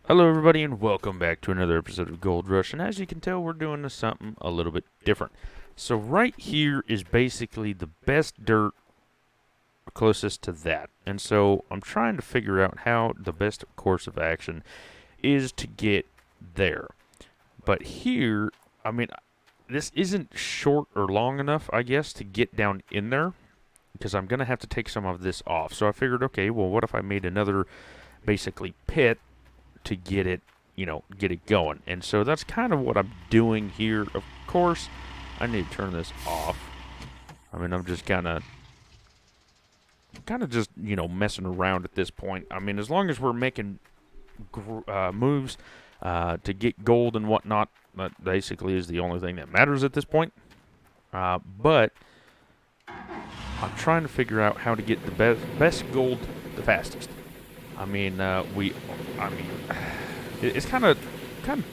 Hello, everybody, and welcome back to another episode of Gold Rush. And as you can tell, we're doing something a little bit different. So, right here is basically the best dirt closest to that. And so, I'm trying to figure out how the best course of action is to get there. But here, I mean, this isn't short or long enough, I guess, to get down in there because I'm going to have to take some of this off. So, I figured, okay, well, what if I made another basically pit to get it going. And so that's kind of what I'm doing here. Of course, I need to turn this off. I mean, I'm just kind of just, messing around at this point. I mean, as long as we're making moves to get gold and whatnot, that basically is the only thing that matters at this point. But I'm trying to figure out how to get the best gold the fastest. I mean, it's kind of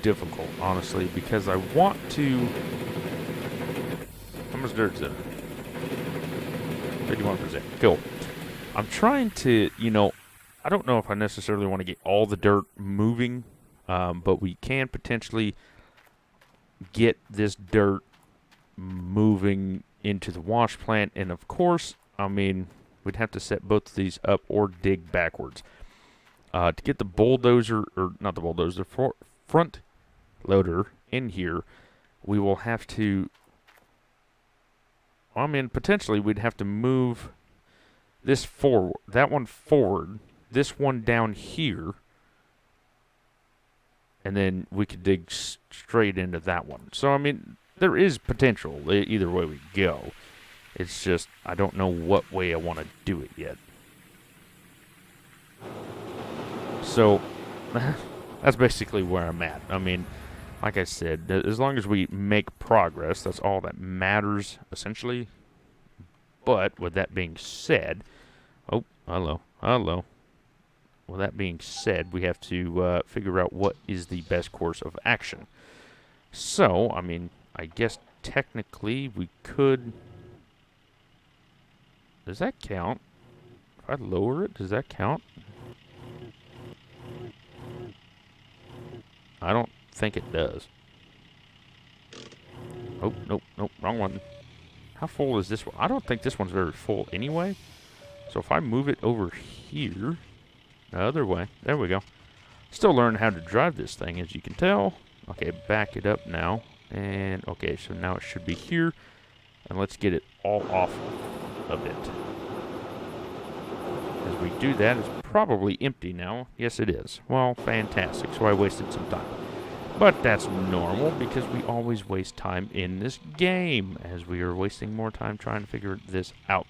difficult, honestly, because I want to. How much dirt is in? 51%. Cool. I'm trying to, I don't know if I necessarily want to get all the dirt moving, but we can potentially get this dirt moving into the wash plant, and of course, I mean, we'd have to set both of these up or dig backwards. To get the bulldozer, or not the bulldozer, the front loader in here, we will have to. I mean, potentially we'd have to move this forward, that one forward, this one down here, and then we could dig straight into that one. So, I mean, there is potential either way we go. It's just, I don't know what way I want to do it yet. So, that's basically where I'm at. I mean, like I said, as long as we make progress, that's all that matters, essentially. But with that being said, oh, hello. With that being said, we have to figure out what is the best course of action. So, I mean, I guess technically we could. Does that count? If I lower it, does that count? I don't think it does. Oh, nope, wrong one. How full is this one? I don't think this one's very full anyway. So if I move it over here, the other way, there we go. Still learning how to drive this thing, as you can tell. Okay, back it up now. And, okay, so now it should be here. And let's get it all off of it. As we do that, it's probably empty now. Yes, it is. Well, fantastic. So I wasted some time. But that's normal because we always waste time in this game, as we are wasting more time trying to figure this out.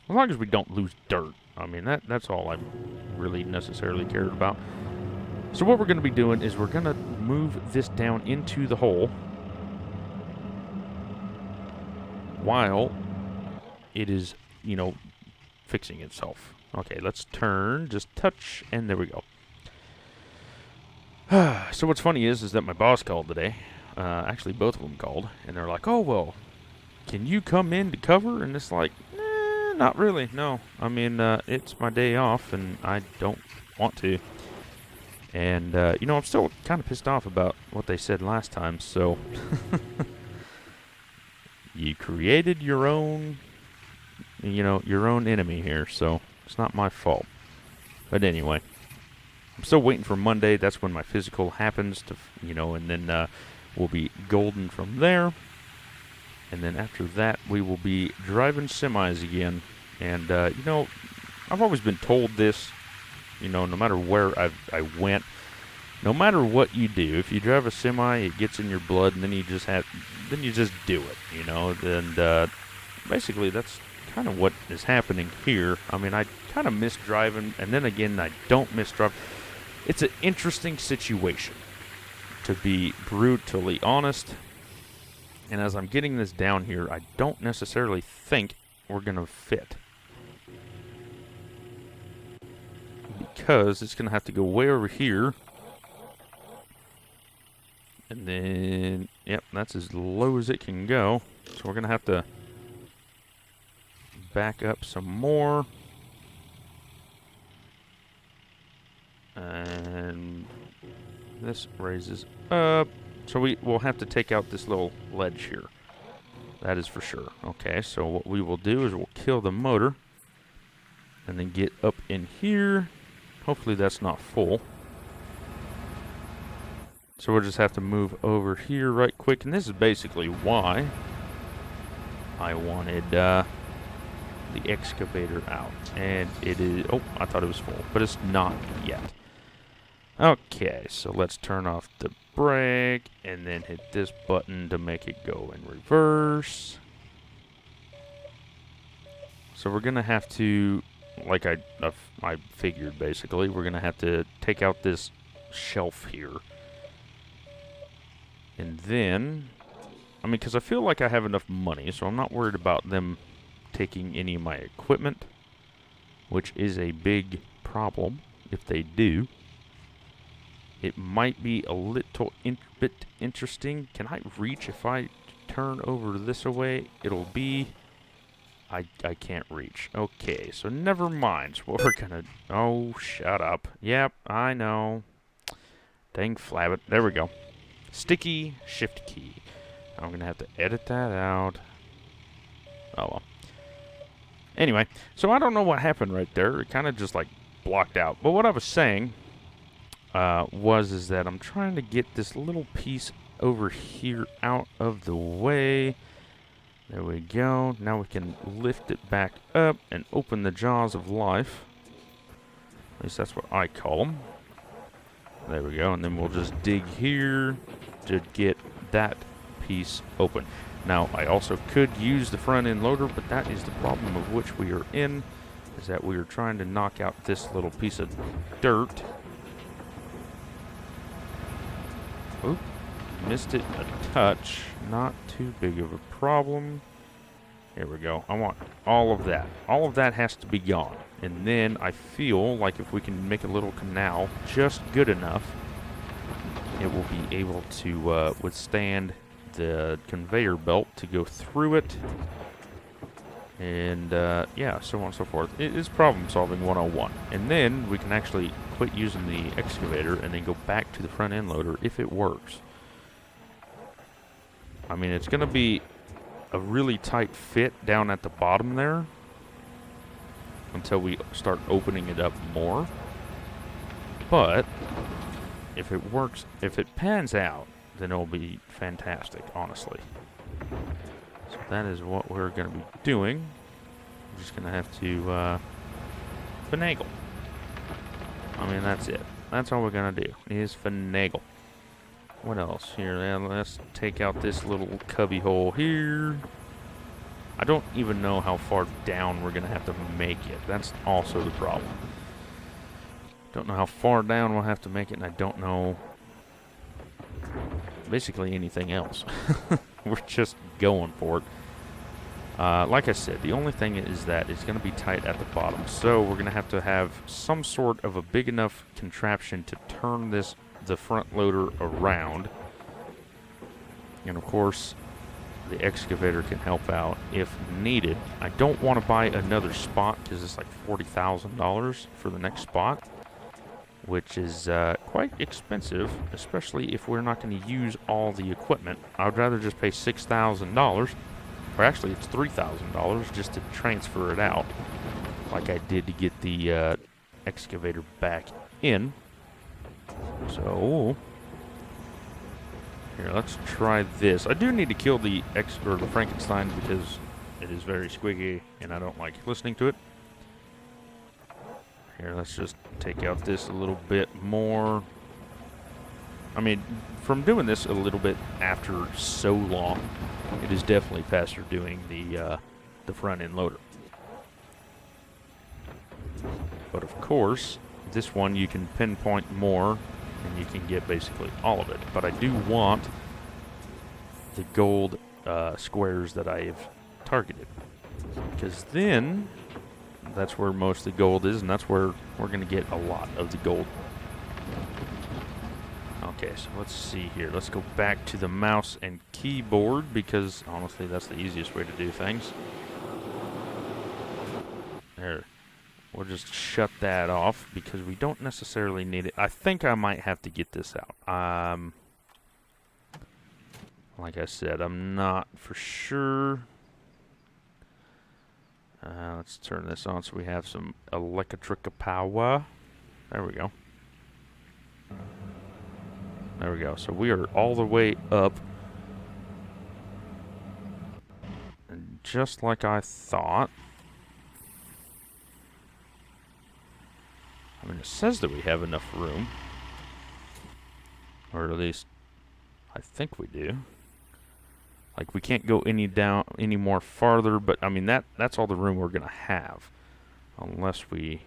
As long as we don't lose dirt. I mean, that's all I really necessarily cared about. So what we're going to be doing is we're going to move this down into the hole while it is, fixing itself. Okay, let's turn, just touch, and there we go. So what's funny is that my boss called today. Actually, both of them called, and they're like, "Oh well, can you come in to cover?" And it's like, not really. No, I mean, it's my day off, and I don't want to. And I'm still kind of pissed off about what they said last time. So you created your own, your own enemy here. So it's not my fault. But anyway. I'm still waiting for Monday. That's when my physical happens to, and then we'll be golden from there. And then after that, we will be driving semis again. And, I've always been told this, no matter where I went, no matter what you do, if you drive a semi, it gets in your blood, and then you just do it, And basically, that's kind of what is happening here. I mean, I kind of miss driving, and then again, I don't miss driving. It's an interesting situation, to be brutally honest. And as I'm getting this down here, I don't necessarily think we're going to fit. Because it's going to have to go way over here. And then, yep, that's as low as it can go. So we're going to have to back up some more. And this raises up. So we will have to take out this little ledge here. That is for sure. Okay, so what we will do is we'll kill the motor and then get up in here. Hopefully that's not full. So we'll just have to move over here right quick. And this is basically why I wanted the excavator out. And it is... Oh, I thought it was full, but it's not yet. Okay, so let's turn off the brake and then hit this button to make it go in reverse. So we're going to have to, like I figured basically, we're going to have to take out this shelf here. And then, I mean, because I feel like I have enough money, so I'm not worried about them taking any of my equipment, which is a big problem if they do. It might be a little bit interesting. Can I reach if I turn over this away? It'll be... I can't reach. Okay, so never mind. So we're gonna... Oh, shut up. Yep, I know. Dang flabbit. There we go. Sticky shift key. I'm gonna have to edit that out. Oh well. Anyway, so I don't know what happened right there. It kind of just like blocked out. But what I was saying is that I'm trying to get this little piece over here out of the way. There we go. Now we can lift it back up and open the jaws of life. At least that's what I call them. There we go. And then we'll just dig here to get that piece open. Now, I also could use the front end loader, but that is the problem of which we are in, is that we are trying to knock out this little piece of dirt. Oop, missed it a touch. Not too big of a problem. Here we go. I want all of that. All of that has to be gone. And then I feel like if we can make a little canal just good enough, it will be able to withstand the conveyor belt to go through it. And yeah, so on and so forth. It is problem solving 101. And then we can actually quit using the excavator and then go back to the front end loader if it works. I mean, it's going to be a really tight fit down at the bottom there until we start opening it up more. But if it works, if it pans out, then it'll be fantastic, honestly. So that is what we're going to be doing. We're just going to have to finagle. I mean, that's it. That's all we're going to do, is finagle. What else here? Let's take out this little cubby hole here. I don't even know how far down we're going to have to make it. That's also the problem. Don't know how far down we'll have to make it, and I don't know basically anything else. We're just going for it. Like I said, the only thing is that it's going to be tight at the bottom. So we're going to have some sort of a big enough contraption to turn the front loader around. And of course, the excavator can help out if needed. I don't want to buy another spot because it's like $40,000 for the next spot, which is quite expensive, especially if we're not going to use all the equipment. I would rather just pay $6,000, or actually it's $3,000 just to transfer it out, like I did to get the excavator back in. So here, let's try this. I do need to kill the Frankenstein because it is very squeaky and I don't like listening to it. Here, let's just take out this a little bit more. I mean, from doing this a little bit after so long, it is definitely faster doing the front end loader. But of course, this one you can pinpoint more and you can get basically all of it. But I do want the gold squares that I have targeted, because then that's where most of the gold is, and that's where we're going to get a lot of the gold. Okay, so let's see here. Let's go back to the mouse and keyboard, because honestly that's the easiest way to do things. There. we'll just shut that off because we don't necessarily need it. I think I might have to get this out. Like I said, I'm not for sure. Let's turn this on so we have some electric power. There we go. There we go. So we are all the way up. And just like I thought. I mean, it says that we have enough room. Or at least, I think we do. Like, we can't go any more farther, but, I mean, that's all the room we're going to have. Unless we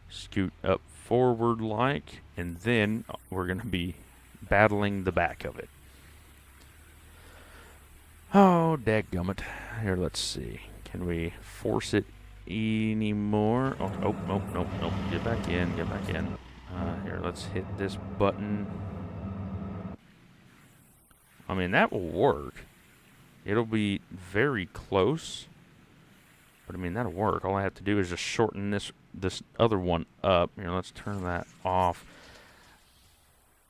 scoot up forward like, and then we're going to be battling the back of it. Oh, dadgummit. Here, let's see. Can we force it anymore? Oh, nope. Get back in. Here, let's hit this button. I mean, that will work. It'll be very close. But, I mean, that'll work. All I have to do is just shorten this other one up. Here, let's turn that off.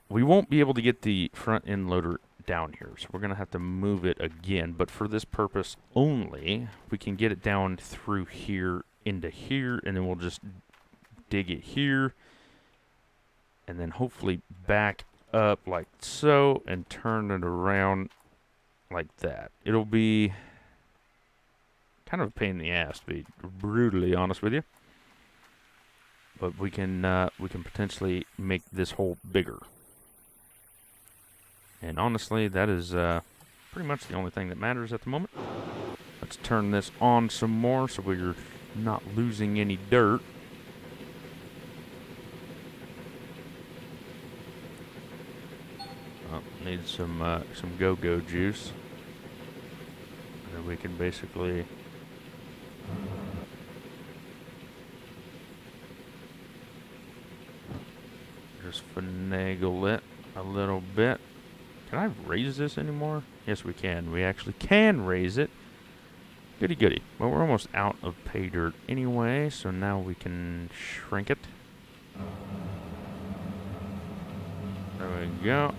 We won't be able to get the front end loader down here, so we're going to have to move it again. But for this purpose only, we can get it down through here into here, and then we'll just dig it here. And then hopefully back up like so and turn it around like that. It'll be kind of a pain in the ass, to be brutally honest with you. But we can potentially make this hole bigger. And honestly, that is pretty much the only thing that matters at the moment. Let's turn this on some more so we're not losing any dirt. Need some go-go juice. And then we can basically just finagle it a little bit. Can I raise this anymore? Yes, we can. We actually can raise it. Goody goody. But we're almost out of pay dirt anyway, so now we can shrink it. There we go.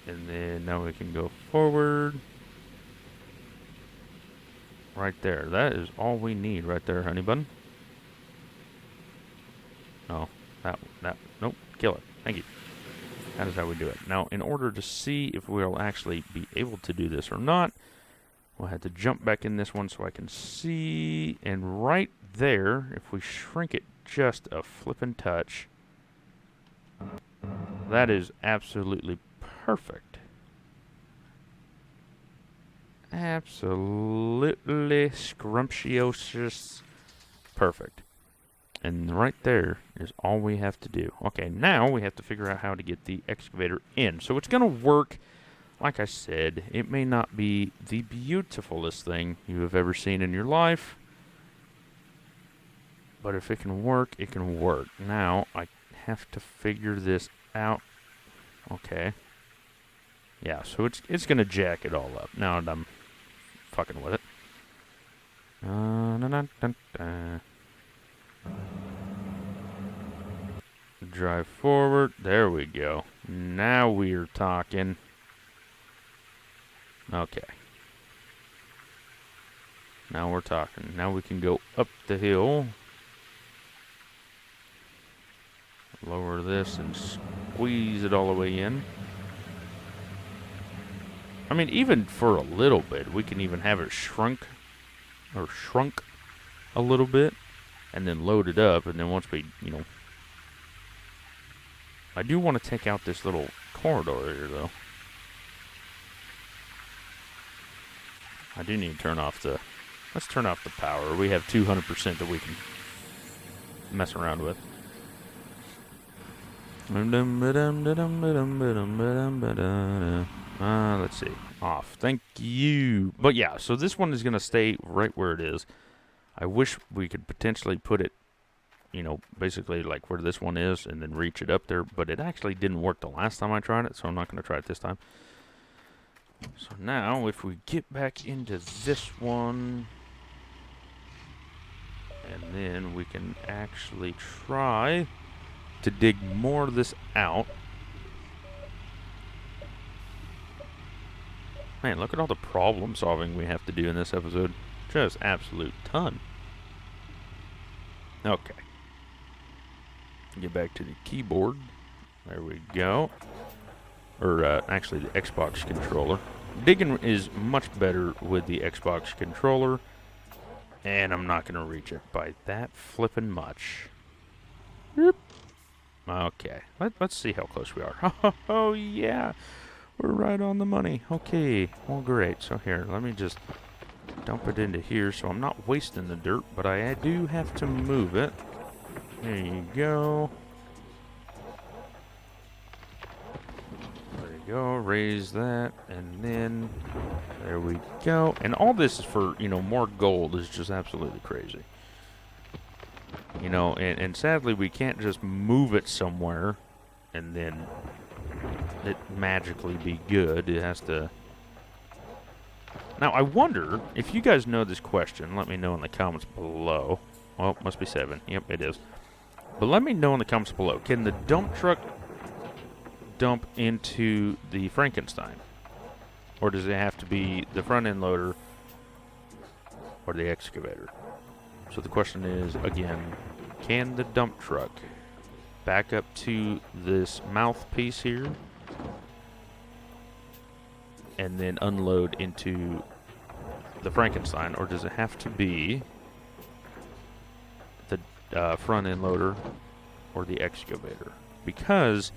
And then now we can go forward. Right there. That is all we need right there, honey bun. No. Nope. Kill it. Thank you. That is how we do it. Now, in order to see if we'll actually be able to do this or not, we'll have to jump back in this one so I can see. And right there, if we shrink it just a flippin' touch, that is absolutely perfect. Absolutely scrumptious. Perfect. And right there is all we have to do. Okay, now we have to figure out how to get the excavator in. So it's going to work. Like I said, it may not be the beautifulest thing you have ever seen in your life. But if it can work, it can work. Now, I have to figure this out. Okay. Yeah, so it's going to jack it all up. Now I'm fucking with it. Drive forward. There we go. Now we're talking. Okay. Now we're talking. Now we can go up the hill. Lower this and squeeze it all the way in. I mean, even for a little bit, we can even have it shrunk a little bit, and then load it up, and then once we, I do want to take out this little corridor here, though. I do need to turn off let's turn off the power. We have 200% that we can mess around with. Let's see. Off. Thank you. But yeah, so this one is going to stay right where it is. I wish we could potentially put it, basically like where this one is and then reach it up there. But it actually didn't work the last time I tried it, so I'm not going to try it this time. So now, if we get back into this one, and And then we can actually try to dig more of this out. Man, look at all the problem solving we have to do in this episode. Just absolute ton. Okay. Get back to the keyboard. There we go. Or actually the Xbox controller. Digging is much better with the Xbox controller. And I'm not going to reach it by that flippin' much. Yep. Okay. Let's see how close we are. Oh, yeah. We're right on the money. Okay. Well, great. So here, let me just dump it into here so I'm not wasting the dirt, but I do have to move it. There you go. There you go. Raise that, and then there we go. And all this is for, more gold is just absolutely crazy. And sadly we can't just move it somewhere and then it magically be good. It has to... Now, I wonder if you guys know this question. Let me know in the comments below. Well, must be 7. Yep, it is. But let me know in the comments below. Can the dump truck dump into the Frankenstein? Or does it have to be the front end loader or the excavator? So the question is, again, can the dump truck back up to this mouthpiece here and then unload into the Frankenstein, or does it have to be the front end loader or the excavator? Because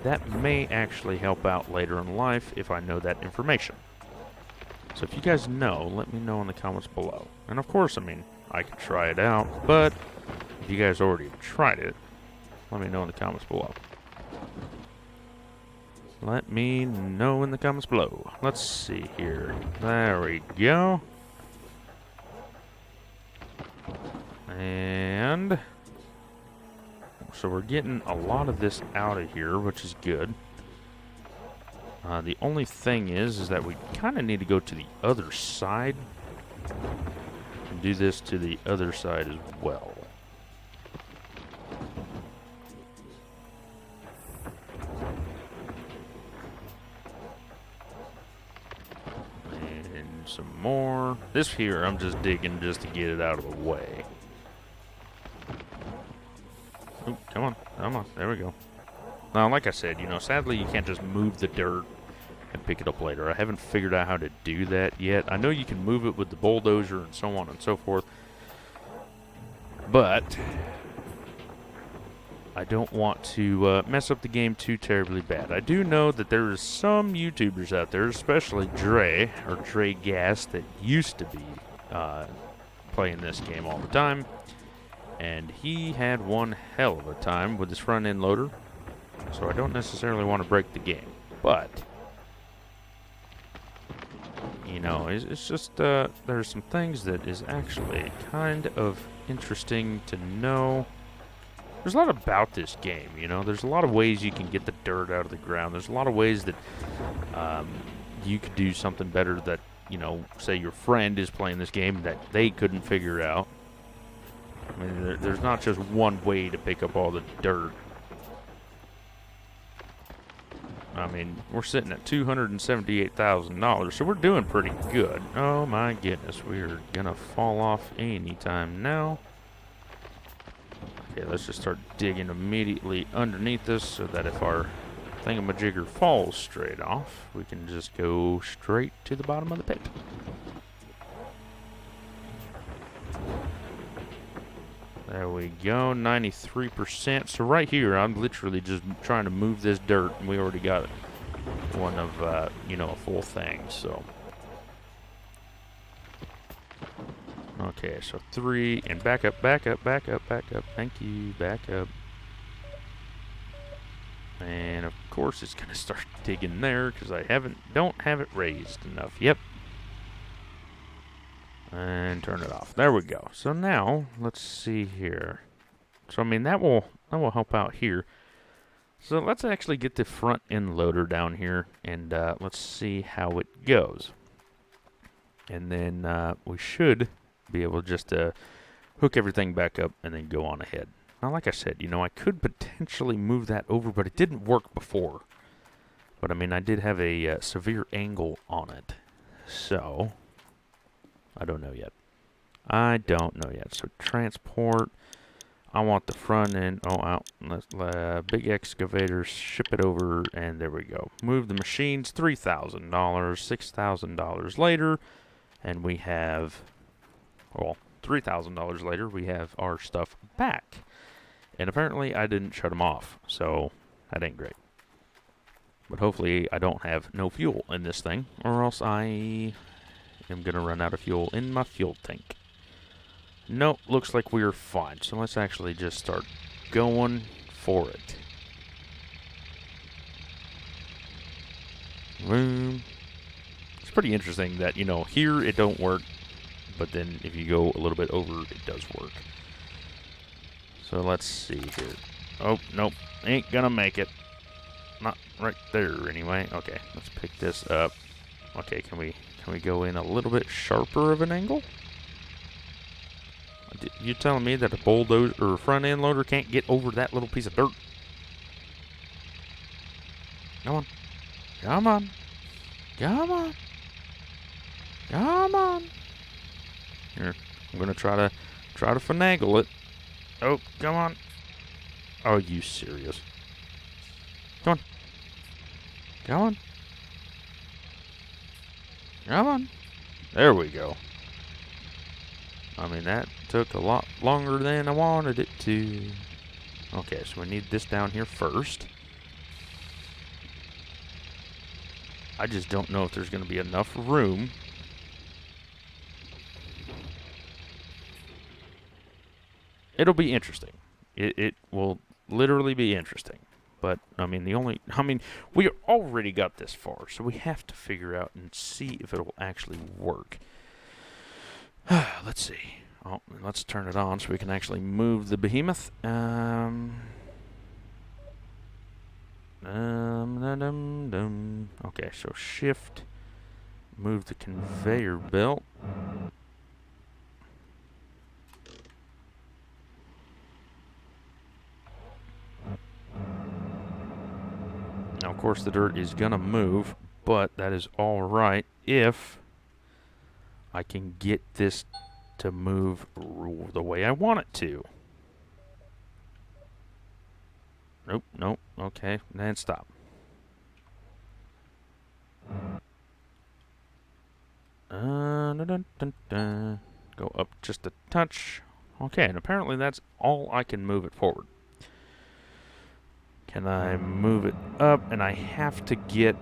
that may actually help out later in life if I know that information. So if you guys know, let me know in the comments below. And of course, I could try it out, but if you guys already have tried it, let me know in the comments below. Let me know in the comments below. Let's see here. There we go. And so we're getting a lot of this out of here, which is good. The only thing is that we kind of need to go to the other side and do this to the other side as well. And some more. This here, I'm just digging just to get it out of the way. Ooh, come on, there we go. Now, like I said, sadly you can't just move the dirt and pick it up later. I haven't figured out how to do that yet. I know you can move it with the bulldozer and so on and so forth, but I don't want to mess up the game too terribly bad. I do know that there is some YouTubers out there, especially Dre, or Dre Gas, that used to be playing this game all the time, and he had one hell of a time with his front end loader, so I don't necessarily want to break the game, but it's just, there's some things that is actually kind of interesting to know. There's a lot about this game, There's a lot of ways you can get the dirt out of the ground. There's a lot of ways that you could do something better that, say your friend is playing this game that they couldn't figure out. There's not just one way to pick up all the dirt. We're sitting at $278,000, so we're doing pretty good. Oh my goodness, we're gonna fall off anytime now. Okay, let's just start digging immediately underneath this so that if our thingamajigger falls straight off, we can just go straight to the bottom of the pit. There we go, 93%. So right here, I'm literally just trying to move this dirt, and we already got one of, a full thing, so. Okay, so 3, and back up, back up, back up, back up. Thank you, back up. And of course, it's gonna start digging there, because I don't have it raised enough. Yep. And turn it off. There we go. So now, let's see here. So that will help out here. So let's actually get the front end loader down here, and let's see how it goes. And then we should be able just to hook everything back up, and then go on ahead. Now, like I said, you know, I could potentially move that over, but it didn't work before. But, I mean, I did have a severe angle on it. So, I don't know yet. I don't know yet. So, transport. I want the front end. Oh, out. Let's big excavator. Ship it over, and there we go. Move the machines. $3,000. $6,000 later, and we have, well, $3,000 later, we have our stuff back. And apparently, I didn't shut them off, so that ain't great. But hopefully, I don't have no fuel in this thing, or else I am gonna run out of fuel in my fuel tank. Nope, looks like we're fine. So let's actually just start going for it. Boom. It's pretty interesting that, you know, here it don't work, but then if you go a little bit over, it does work. So let's see here. Oh, nope, ain't gonna make it. Not right there anyway. Okay, let's pick this up. Okay, can we go in a little bit sharper of an angle? You telling me that a bulldozer or a front end loader can't get over that little piece of dirt? Come on. Come on. Come on. Come on. Here, I'm gonna try to finagle it. Oh, come on. Are you serious? Come on. Come on. Come on. There we go. I mean, that took a lot longer than I wanted it to. Okay, so we need this down here first. I just don't know if there's going to be enough room. It'll be interesting. It will literally be interesting. But, I mean, we already got this far, so we have to figure out and see if it'll actually work. Let's see. Oh, let's turn it on so we can actually move the behemoth. Okay, so shift. Move the conveyor belt. Now, of course, the dirt is going to move, but that is all right if I can get this to move the way I want it to. Nope, nope. Okay, and stop. Go up just a touch. Okay, and apparently that's all I can move it forward. Can I move it up? And I have to get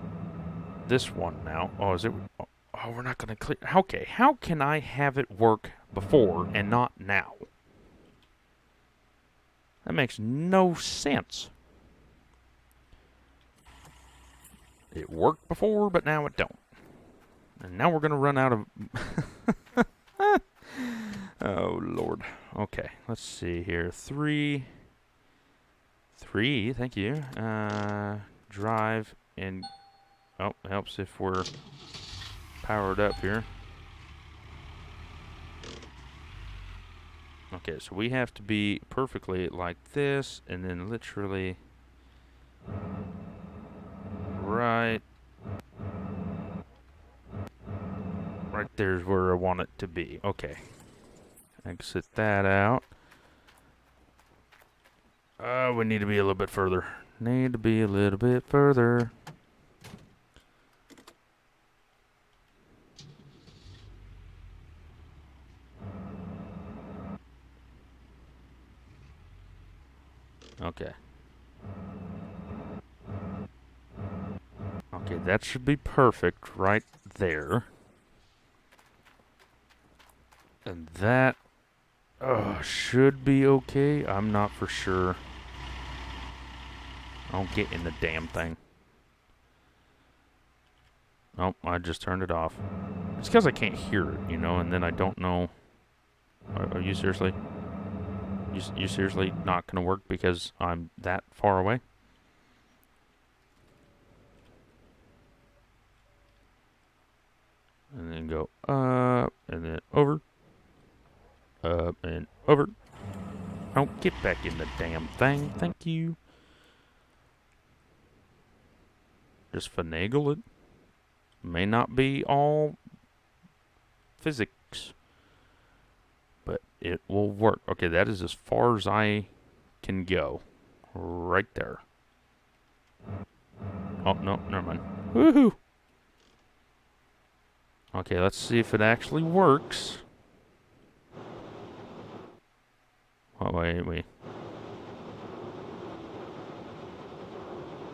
this one now. Oh, is it? Oh, we're not going to clear. Okay, how can I have it work before and not now? That makes no sense. It worked before, but now it don't. And now we're going to run out of... Oh, Lord. Okay, let's see here. Three, thank you. Drive and... Oh, it helps if we're powered up here. Okay, so we have to be perfectly like this, and then literally right there's where I want it to be. Okay. Exit that out. We need to be a little bit further. Need to be a little bit further. Okay. Okay, that should be perfect right there. And that should be okay. I'm not for sure. Don't get in the damn thing. Nope, I just turned it off. It's because I can't hear it, you know, and then I don't know. Are you seriously? You seriously not going to work because I'm that far away? And then go up, and then over. Up and over. Don't get back in the damn thing. Thank you. Just finagle it. May not be all physics, but it will work. Okay, that is as far as I can go. Right there. Oh, no, never mind. Woohoo! Okay, let's see if it actually works. Oh, wait.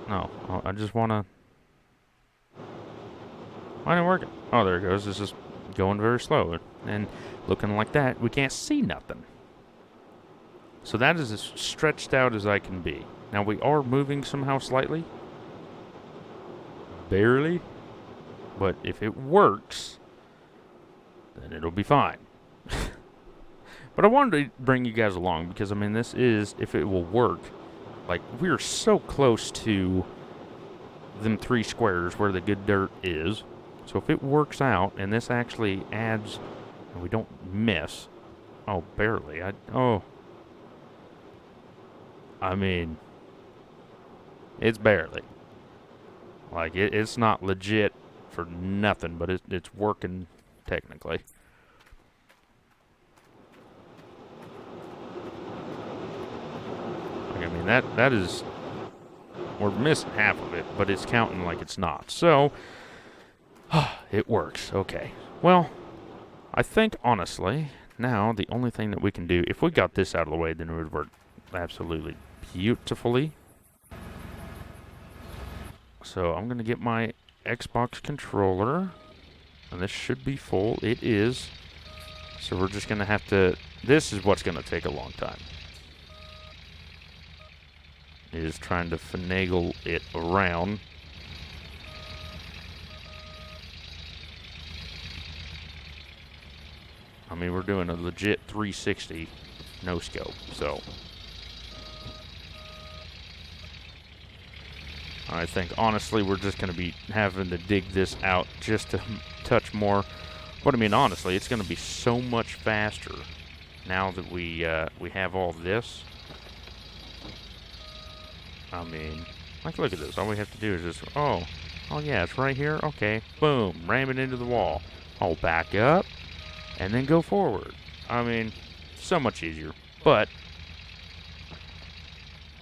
No, I just want to... Why didn't it work? Oh, there it goes. It's just going very slow. And looking like that, we can't see nothing. So that is as stretched out as I can be. Now, we are moving somehow slightly. Barely. But if it works, then it'll be fine. But I wanted to bring you guys along because, I mean, this is, if it will work, like, we're so close to them 3 squares where the good dirt is. So if it works out and this actually adds, and we don't miss, oh, barely. I mean, it's barely. Like, it's not legit for nothing, but it's working technically. Like, I mean, that is, we're missing half of it, but it's counting like it's not. So, it works. Okay. Well, I think, honestly, now the only thing that we can do, if we got this out of the way, then it would work absolutely beautifully. So I'm going to get my Xbox controller, and this should be full. It is. So we're just going to have to, this is what's going to take a long time, is trying to finagle it around. I mean, we're doing a legit 360 no scope, so I think honestly we're just going to be having to dig this out just to touch more. But I mean, honestly, it's going to be so much faster now that we have all this. I mean, like, look at this. All we have to do is just, oh yeah, it's right here. Okay, boom, ram it into the wall. I'll back up and then go forward. I mean, so much easier. But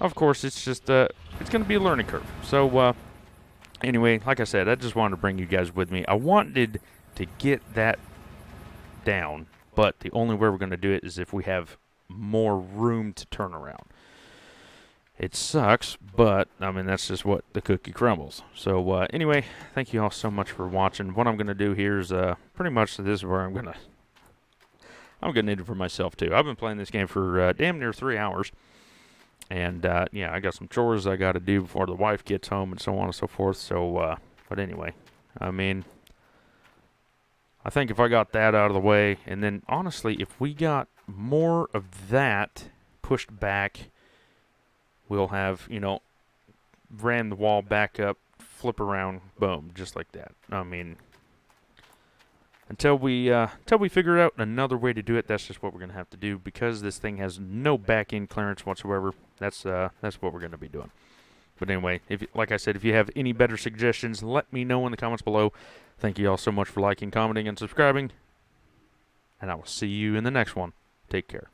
of course, it's just it's going to be a learning curve. So anyway, like I said, I just wanted to bring you guys with me. I wanted to get that down, but the only way we're going to do it is if we have more room to turn around. It sucks, but I mean, that's just what the cookie crumbles. So anyway, thank you all so much for watching. What I'm going to do here is pretty much this is where I'm getting it for myself too. I've been playing this game for damn near 3 hours. And, yeah, I got some chores I got to do before the wife gets home and so on and so forth. So, but anyway, I mean, I think if I got that out of the way, and then honestly, if we got more of that pushed back, we'll have, ran the wall back up, flip around, boom, just like that. I mean, until we figure out another way to do it, that's just what we're going to have to do. Because this thing has no back-end clearance whatsoever, that's what we're going to be doing. But anyway, like I said, if you have any better suggestions, let me know in the comments below. Thank you all so much for liking, commenting, and subscribing. And I will see you in the next one. Take care.